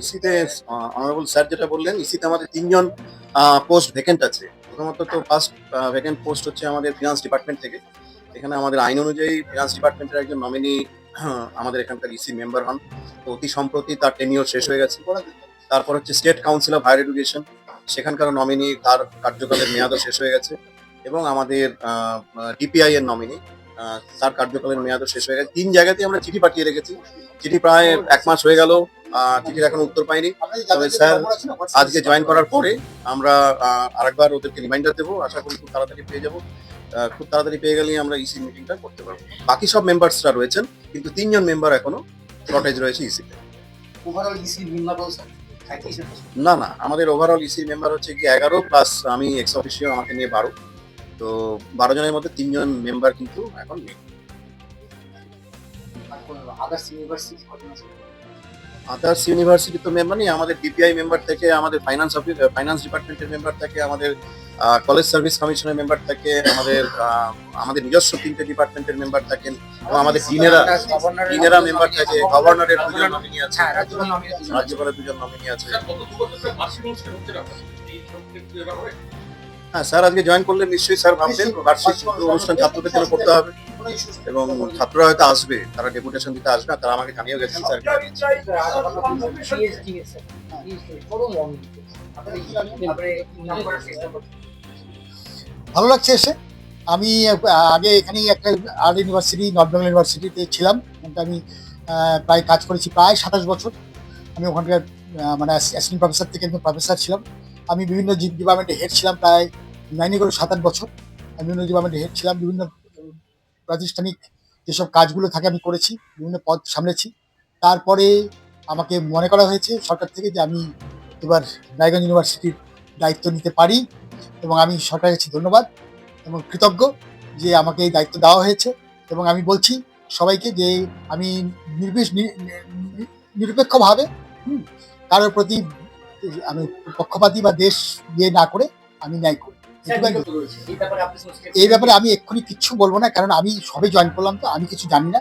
ইসিতে honourable sir যেটা বললেন, ইসিতে আমাদের ৩ জন পোস্ট ভ্যাকেন্ট আছে। প্রথমত তো ফার্স্ট ভ্যাকেন্ট পোস্ট হচ্ছে আমাদের ফিনান্স ডিপার্টমেন্ট থেকে। এখানে আমাদের আইন অনুযায়ী ফিনান্স ডিপার্টমেন্টের একজন নমিনি আমাদের এখানকার ইসি মেম্বার হন। তো অতি সম্প্রতি তার টেনিওর শেষ হয়ে গেছে। তারপর হচ্ছে state council of higher education, সেখানকার নমিনি তার কার্যকালের মেয়াদও শেষ হয়ে গেছে। এবং আমাদের ডিপিআই এর নমিনি তার কার্যকালের মেয়াদও শেষ হয়ে গেছে। ৩ জায়গাতেই আমরা চিঠি পাঠিয়ে রেখেছি। চিঠি প্রায় ১ মাস হয়ে গেল, চিঠির এখন উত্তর পাইনি। তবে স্যার আজকে জয়েন করার পরে আমরা আরেকবার ওদেরকে রিমাইন্ডার দেবো। আশা করি খুব তাড়াতাড়ি পেয়ে যাবো। খুব তাড়াতাড়ি পেয়ে গেলেই আমরা ইসি মিটিংটা করতে পারবো। বাকি সব মেম্বার্সরা রয়েছেন, কিন্তু ৩ জন মেম্বার এখনো শর্টেজ রয়েছে ইসিতে। ওভারঅল ইসি মেম্বার বলছেন না না, আমাদের ওভারঅল ইসি মেম্বার হচ্ছে কি ১১ প্লাস আমি এক্স অফিসিও আমাকে নিয়ে ১২। তো ১২ জনের মধ্যে ৩ জন মেম্বার কিন্তু এখন নেই। আদার্স ইউনিভার্সিটি আদার্স ইউনিভার্সিটি তো মেম্বার নেই। আমাদের ডিপিআই মেম্বার থেকে, আমাদের ফাইন্যান্স ডিপার্টমেন্টের মেম্বার থাকে, আমাদের কলেজ সার্ভিস কমিশনের মেম্বার থাকে, আমাদের নিজস্ব ৩টে ডিপার্টমেন্টের মেম্বার থাকেন, এবং আমাদের ডিনেরা মেম্বার থাকে, গভর্নরের ২জন নমিনি আছে, রাজ্যপালের ২জন নমিনি আছে। হ্যাঁ, স্যার আজকে জয়েন করলে নিশ্চয়ই স্যার ভাববেন বার্ষিক অনুষ্ঠান ছাত্রদের জন্য করতে হবে, এবং ছাত্ররা হয়তো আসবে, তারা ডেপুটেশন দিতে আসবে, তারা আমাকে জানিয়ে গেছেন স্যার। ভালো লাগছে এসে। আমি আগে এখানেই একটা আর্ট ইউনিভার্সিটি, নর্থ বেঙ্গল ইউনিভার্সিটিতে ছিলাম। আমি প্রায় কাজ করেছি প্রায় ২৭ বছর। আমি ওখানকার মানে অ্যাসিস্ট্যান্ট প্রফেসর থেকে একজন প্রফেসর ছিলাম। আমি বিভিন্ন ডিপার্টমেন্টে হেড ছিলাম প্রায় 9 করে 7-8 বছর। আমি বিভিন্ন ডিপার্টমেন্টে হেড ছিলাম, বিভিন্ন প্রাতিষ্ঠানিক যেসব কাজগুলো থাকে আমি করেছি, বিভিন্ন পদ সামলেছি। তারপরে আমাকে মনে করা হয়েছে সরকার থেকে যে আমি এবার রায়গঞ্জ ইউনিভার্সিটির দায়িত্ব নিতে পারি, এবং আমি সরকারের কাছে ধন্যবাদ এবং কৃতজ্ঞ যে আমাকে এই দায়িত্ব দেওয়া হয়েছে। এবং আমি বলছি সবাইকে যে আমি নিরপেক্ষভাবে কারোর প্রতি আমি পক্ষপাতী বা দেশ ইয়ে না করে আমি ন্যায় করি। এই ব্যাপারে আমি এক্ষুনি কিচ্ছু বলবো না, কারণ আমি সবে জয়েন করলাম, তো আমি কিছু জানি না।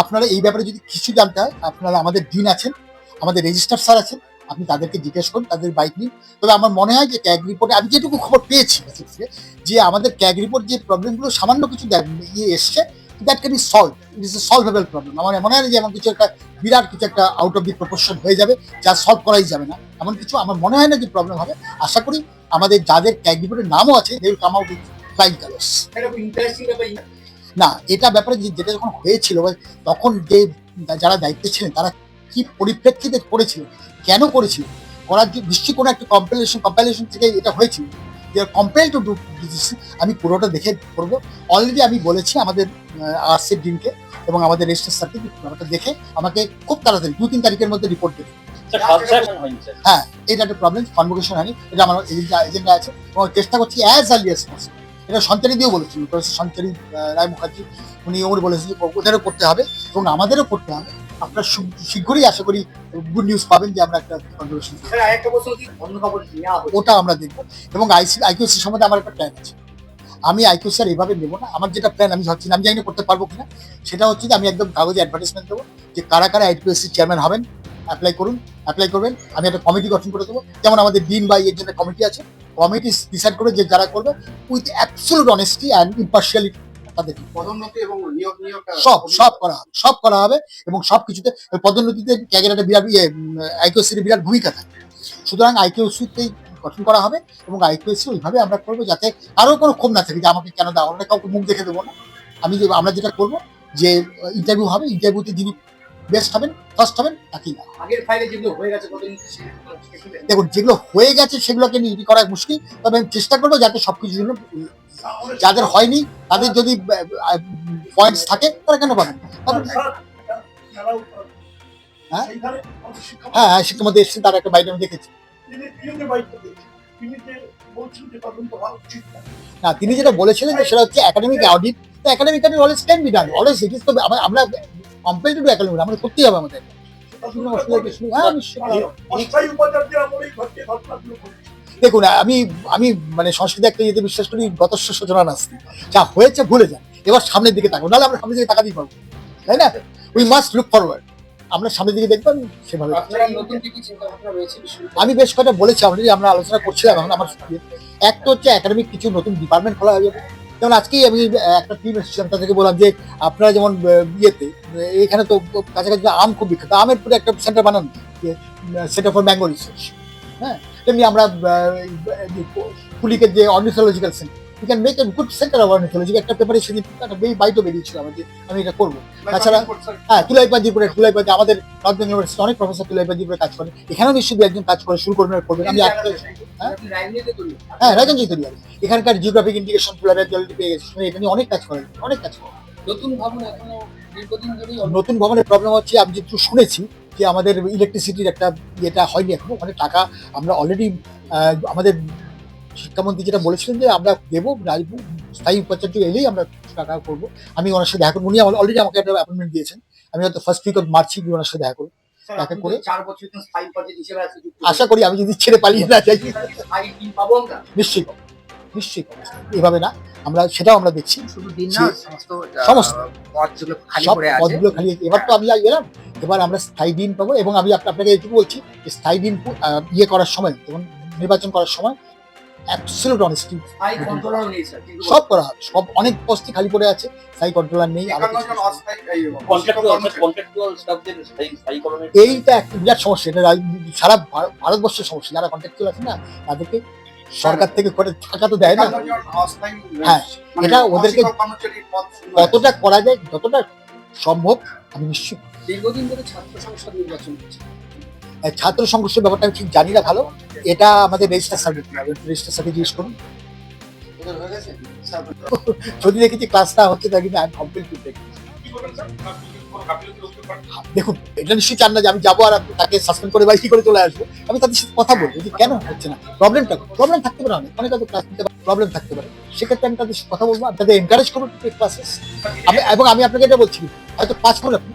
আপনারা এই ব্যাপারে যদি কিছু জানতে হয়, আপনারা আমাদের ডিন আছেন, আমাদের রেজিস্ট্রার স্যার আছেন, আপনি তাদেরকে জিজ্ঞেস করুন, তাদের বাইক নিন। তবে আমার মনে হয় যে ক্যাগ রিপোর্টে আমি যেটুকু খবর পেয়েছি যে আমাদের ক্যাগ রিপোর্ট যে প্রবলেমগুলো সামান্য কিছু ইয়ে এসছে, that can be solve, it is a solvable problem. আমার মনে হয় না যে এমন কিছু একটা বিরাট কিছু একটা আউট অফ দি প্রপোর্শন হয়ে যাবে যা সলভ করাই যাবে না, এমন কিছু আমার মনে হয় না যে প্রবলেম হবে। আশা করি আমাদের যাদের ক্যাগ রিপোর্টের নামও আছে they will come out with flying colours. না, এটা ব্যাপারে যেটা যখন হয়েছিল তখন যে যারা দায়িত্বে ছিলেন তারা কি পরিপ্রেক্ষিতে করেছিল, কেন করেছিল, করার নিশ্চয়ই কোনো একটা কম্পাইলেশন থেকে এটা হয়েছিল। কম্পেল টু ডু দিস, আমি পুরোটা দেখে করবো। অলরেডি আমি বলেছি আমাদের আর্টসের ডিনকে এবং আমাদের রেজিস্ট্রার স্যারকে ব্যাপারটা দেখে আমাকে খুব তাড়াতাড়ি 2-3 তারিখের মধ্যে রিপোর্ট দেবে। হ্যাঁ, এটা একটা প্রবলেম, কনভোকেশন হয়নি, এটা আমার এজেন্ডা আছে এবং চেষ্টা করছি অ্যাজ আর্লি অ্যাজ পসিবল। এটা সঞ্চারী দিয়েও বলেছিল, প্রফেসর সঞ্চারী রায় মুখার্জি, উনি বলেছেন যে ওদেরও করতে হবে এবং আমাদেরও করতে হবে। আপনার শীঘ্রই আশা করি গুড নিউজ পাবেন যে আমরা একটা কনভোকেশন, ওটা আমরা দেখবো। এবং আইকিউসি সম্বন্ধে আমার একটা প্ল্যান আছে। আমি আইকিউসি আর এইভাবে নেবো না। আমার যেটা প্ল্যান আমি ভাবছি, আমি জানি না করতে পারবো কিনা, সেটা হচ্ছে যে আমি একদম কাগজে অ্যাডভার্টাইজমেন্ট দেবো যে কারা কারা আইকিউসি চেয়ারম্যান হবেন, অ্যাপ্লাই করবেন। আমি একটা কমিটি গঠন করে দেবো, যেমন আমাদের ডিন বা এর জন্য কমিটি আছে। কমিটি ডিসাইড করে যে যারা করবে উইথ অ্যাবসলিউট অনেস্টি অ্যান্ড ইম্পার্শিয়ালিটি তাদের পদোন্নতি এবং নিয়োগ সব করা হবে এবং সবকিছুতে পদোন্নতিতে ক্যাগের একটা বিরাট আইকিউসির বিরাট ভূমিকা থাকে। সুতরাং আইকিউসিতেই গঠন করা হবে এবং আইকিউসি ওইভাবে আমরা করবো যাতে আরও কোনো ক্ষোভ না থাকে যে আমাকে কেন দেওয়া, আমরা কাউকে মুখ দেখে দেবো না। আমরা যেটা করবো যে ইন্টারভিউ হবে, ইন্টারভিউতে যিনি বেস্ট হবেন, ফার্স্ট হবেন, তাকেই না। দেখুন, যেগুলো হয়ে গেছে সেগুলোকে নিয়ে করা মুশকিল, তবে আমি চেষ্টা করবো যাতে সবকিছুর জন্য যাদের হয়নি তাদের যদি পয়েন্টস থাকে তারা কেন পাবেন। হ্যাঁ, শিক্ষামন্ত্রী এসেছেন, তার একটা বাইরে আমি দেখেছি। না, তিনি যেটা বলেছিলেন যে সেটা হচ্ছে একাডেমিক অডিট। তো academic audit always can be done, always it is. তো আমরা কম্পেল টু একাডেমিক আমাদের করতেই হবে আমাদের। দেখুন, আমি মানে সংস্কৃতি একটা ইয়েতে বিশ্বাস করি, গতস্য সূচনা নাস্তি। যা হয়েছে ভুলে যান, এবার সামনের দিকে তাকাবো, নাহলে আমরা সামনের দিকে তাকাতেই পারবো, তাই না? We must look forward. আমরা সামনের দিকে দেখবেন সেভাবে। আপনারা নতুন কি কি চিন্তা ভাবনা রয়েছে বিশ্ববিদ্যালয়ে? আমি বেশ কয়েকটা বলেছি অলরেডি, আমরা আলোচনা করছিলাম এখন আমার সঙ্গে। এক তো হচ্ছে একাডেমিক কিছু নতুন ডিপার্টমেন্ট খোলা হয়ে যাবে। যেমন আজকেই আমি একটা টিম এসেছিলাম, তাদেরকে বললাম যে আপনারা যেমন ইয়েতে এখানে তো কাছাকাছি আম খুব বিখ্যাত, আমের পুরো একটা সেন্টার বানান, সেন্টার ফর ম্যাঙ্গো রিসার্চ। হ্যাঁ, তেমনি আমরা পুলিকের যে ornithological center, we can make a good center of ornithology. একটা পেপারে সেদিন একটা বাইটও বেরিয়েছিল আমাদের, আমি এটা করবো। তাছাড়া হ্যাঁ, তুলাইপাঞ্জিপুরে আমাদের নর্থ বেঙ্গল ইউনিভার্সিটি অনেক প্রফেসর তুলাইপাঞ্জিপুরে কাজ করে, এখানেও নিশ্চয়ই দু একজন কাজ করে শুরু করবেন করবেন। আমি হ্যাঁ আপনি রাজনীতি তৈরি হ্যাঁ রাজনজিৎ তৈরি এখানকার জিওগ্রাফিক ইন্ডিকেশন তুলাইপাঞ্জি অলরেডি পেয়ে গেছে, এটা নিয়ে অনেক কাজ করে, অনেক কাজ করে। নতুন ভবন এখনো দীর্ঘদিন ধরেই নতুন ভবনের প্রবলেম হচ্ছে, আমি যেটুকু শুনেছি যে আমাদের ইলেকট্রিসিটির একটা ইয়েটা হয়নি এখনো, ওখানে টাকা আমরা অলরেডি আমাদের শিক্ষামন্ত্রী যেটা বলেছিলেন যে আমরা দেবো, স্থায়ী উপাচার্য এলেই আমরা টাকা করবো। আমি ওনার সাথে দেখা করবো, উনি অলরেডি আমাকে একটা অ্যাপয়েন্টমেন্ট দিয়েছেন, আমি হয়তো ফার্স্ট উইক অফ মার্চে গিয়ে ওনার সাথে দেখা করবো। দেখা করে 4 বছর তো স্থায়ী পর্যায়ে হিসেবে আছে যুক্ত। আশা করি আমি যদি ছেড়ে পালিয়ে না যাই, স্থায়ী টিম পাবো আমরা। নিশ্চয়ই পাবো, নিশ্চয়ই পাবো। এভাবে না, আমরা সেটাও আমরা দেখছি, শুধু দিন না, সমস্ত পদগুলো খালি সব পড়ে আছে। পদগুলো খালি। এবার তো আমি গেলাম, এবার আমরা স্থায়ী দিন পাবো। এবং আমি আপনাকে এটুকু বলছি যে স্থায়ী দিন ইয়ে করার সময়, যেমন নির্বাচন করার সময় অ্যাবসলিউট অনেস্টি স্থায়ী কন্ট্রোলার নেই স্যার, কিন্তু সব করা হবে। সব অনেক পোস্টই খালি পড়ে আছে, স্থায়ী কন্ট্রোলার নেই। আরো কিছু। এইটা একটা বিরাট সমস্যা, এটা সারা ভারতবর্ষের সমস্যা। যারা কন্ট্রাক্টুয়াল আছে না, তাদেরকে সরকার থেকে করে টাকা তো দেয় না। হ্যাঁ, এটা ওদেরকে কতটা করা যায়, যতটা সম্ভব আমি নিশ্চিত। দীর্ঘদিন ধরে ছাত্র সংসদ নির্বাচন হচ্ছে। ছাত্র সংঘর্ষের ব্যাপারটা আমি ঠিক জানি না ভালো, এটা আমাদের রেজিস্টার সার্টিফিকেট, রেজিস্টার সার্টিফিকেট জিজ্ঞেস করুন। ওদের হয়ে গেছে যদি দেখেছি ক্লাসটা হচ্ছে, তাই কিন্তু আমি কমপ্লিট করতে দেখুন, এটা নিশ্চয়ই চান না যে আমি যাবো আর তাকে সাসপেন্ড করে বা কি করে চলে আসবো। আমি তাদের সাথে কথা বলবো যে কেন হচ্ছে না, প্রবলেমটা প্রবলেম থাকতে পারে, অনেক হয়তো ক্লাস নিতে প্রবলেম থাকতে পারে, সেক্ষেত্রে আমি তাদের সাথে কথা বলবো, আমি তাদের এনকারেজ করবো ক্লাসেস। এবং আমি আপনাকে এটা বলছি, হয়তো 5 মিনিট আপনি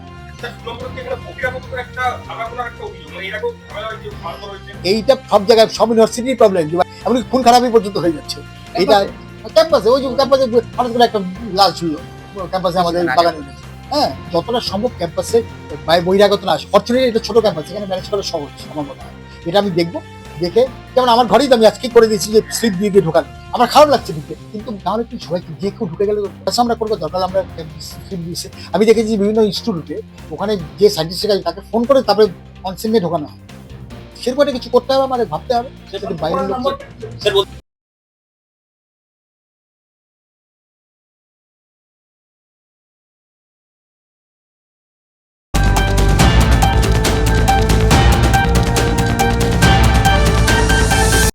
এইটা সব জায়গায়, সব ইউনিভার্সিটির প্রবলেম, এমনকি খুন খারাপই পর্যন্ত হয়ে যাচ্ছে। এইটা ক্যাম্পাসে, ওই যে ক্যাম্পাসে হঠাৎ করে একটা লাল ছিল ক্যাম্পাসে আমাদের বাগানে। হ্যাঁ, যতটা সম্ভব ক্যাম্পাসে বহিরাগত না আসে। ফর্চুনেটলি এটা ছোট ক্যাম্পাস, এখানে ম্যানেজ করা সহজ আমার মনে হয়। এটা আমি দেখবো, দেখে যেমন আমার ঘরেই তো আমি আজকে করে দিয়েছি যে স্লিপ দিয়ে দিয়ে ঢোকান। আমার খারাপ লাগছে ঢুকে, কিন্তু তাহলে কি সবাই যে কেউ ঢুকে গেলে আমরা করবো, দরকার আমরা স্লিপ দিয়েছি। আমি দেখেছি বিভিন্ন ইনস্টিটিউটে ওখানে যে সায়েন্টিস্টরা তাকে ফোন করে তারপরে কনসেন্ট নিয়ে ঢোকানো হয়। সেরকম কিছু করতে হবে, আমাদের ভাবতে হবে, বাইরের লোক